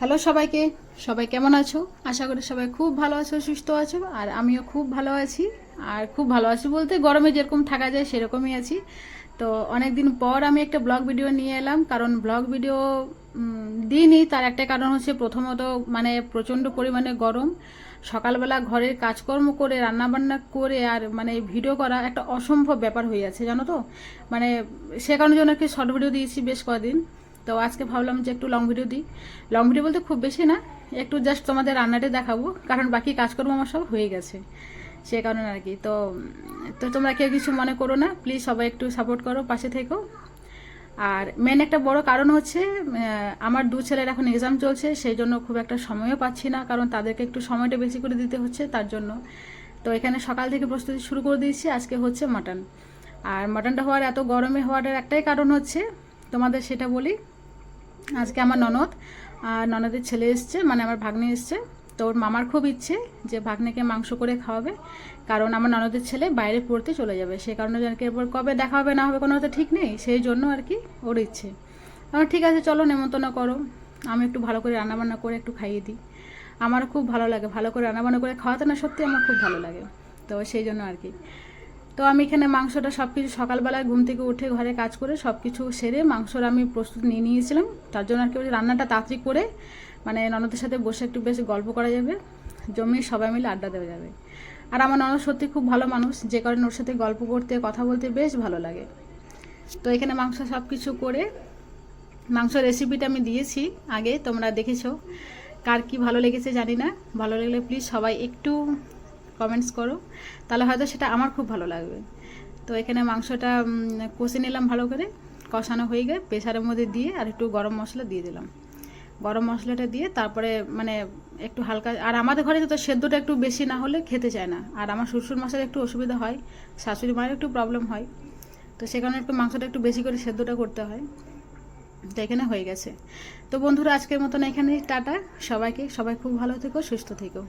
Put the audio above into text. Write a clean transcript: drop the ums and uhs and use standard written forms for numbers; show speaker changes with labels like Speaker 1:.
Speaker 1: Hello সবাইকে, সবাই কেমন আছো? আশা করি সবাই খুব ভালো আছো, সুস্থ আছো। আর আমিও খুব ভালো আছি। আর খুব ভালো আছি বলতে গরমে যেরকম থাকা যায় সেরকমই আছি। তো অনেক দিন পর আমি একটা ব্লগ ভিডিও নিয়ে এলাম, কারণ ব্লগ ভিডিও দিইনি। তার একটা কারণ হচ্ছে, প্রথমত মানে প্রচণ্ড পরিমাণে গরম। সকালবেলা ঘরের কাজকর্ম করে রান্নাবান্না করে আর মানে ভিডিও করা একটা অসম্ভব ব্যাপার হয়ে যাচ্ছে, জানো তো। মানে সে কারণের জন্য একটি শর্ট ভিডিও দিয়েছি বেশ কদিন। তো আজকে ভাবলাম যে একটু লং ভিডিও দিই। লং ভিডিও বলতে খুব বেশি না, একটু জাস্ট তোমাদের রান্নাটা দেখাবো, কারণ বাকি কাজকর্ম আমার সব হয়ে গেছে, সে কারণে আর কি। তো তো তোমরা কেউ কিছু মনে করো না, প্লিজ সবাই একটু সাপোর্ট করো, পাশে থেকো। আর মেন একটা বড় কারণ হচ্ছে, আমার দু ছেলের এখন এক্সাম চলছে, সেই জন্য খুব একটা সময়ও পাচ্ছি না, কারণ তাদেরকে একটু সময়টা বেশি করে দিতে হচ্ছে তার জন্য। তো এখানে সকাল থেকে প্রস্তুতি শুরু করে দিয়েছি। আজকে হচ্ছে মাটন। আর মাটনটা হওয়ার এত গরমে হওয়াটার একটাই কারণ হচ্ছে, তোমাদের সেটা বলি। আজকে আমার ননদ আর ননদের ছেলে এসছে, মানে আমার ভাগ্নে এসছে। তো ওর মামার খুব ইচ্ছে যে ভাগ্নেকে মাংস করে খাওয়াবে, কারণ আমার ননদের ছেলে বাইরে পড়তে চলে যাবে। সে কারণে আর কি, এরপর কবে দেখা হবে না হবে কোনো তো ঠিক নেই, সেই জন্য আর কি ওর ইচ্ছে। আমার ঠিক আছে, চলো নেমন্তন্ন করো, আমি একটু ভালো করে রান্নাবান্না করে একটু খাইয়ে দিই। আমারও খুব ভালো লাগে ভালো করে রান্নাবান্না করে খাওয়াতে, না সত্যি আমার খুব ভালো লাগে। তো সেই জন্য আর কি। তো আমি এখানে মাংসটা সব কিছু সকালবেলায় ঘুম থেকে উঠে ঘরে কাজ করে সব কিছু সেরে মাংসর আমি প্রস্তুত নিয়ে নিয়েছিলাম। তার জন্য আর কি রান্নাটা তাড়াতাড়ি করে, মানে ননদের সাথে বসে একটু বেশ গল্প করা যাবে, জমিয়ে সবাই মিলে আড্ডা দেওয়া যাবে। আর আমার ননদ সত্যি খুব ভালো মানুষ, যে কারণে ওর সাথে গল্প করতে কথা বলতে বেশ ভালো লাগে। তো এখানে মাংস সব কিছু করে, মাংসর রেসিপিটা আমি দিয়েছি আগে, তোমরা দেখেছো। কার কি ভালো লেগেছে জানি না, ভালো লাগলে প্লিজ সবাই একটু কমেন্টস করো, তাহলে হয়তো সেটা আমার খুব ভালো লাগবে। তো এখানে মাংসটা কষে নিলাম ভালো করে, কষানো হয়ে গিয়ে প্রেসারের মধ্যে দিয়ে আর একটু গরম মশলা দিয়ে দিলাম। গরম মশলাটা দিয়ে তারপরে মানে একটু হালকা, আর আমাদের ঘরে তো সেদ্ধটা একটু বেশি না হলে খেতে চায় না, আর আমার শ্বশুর মশার একটু অসুবিধা হয়, শাশুড়ি মায়ের একটু প্রবলেম হয়। তো সে কারণে একটু মাংসটা একটু বেশি করে সেদ্ধটা করতে হয়। তো এখানে হয়ে গেছে। তো বন্ধুরা, আজকের মতন এখানেই টাটা সবাইকে, সবাই খুব ভালো থেকো, সুস্থ থেকো।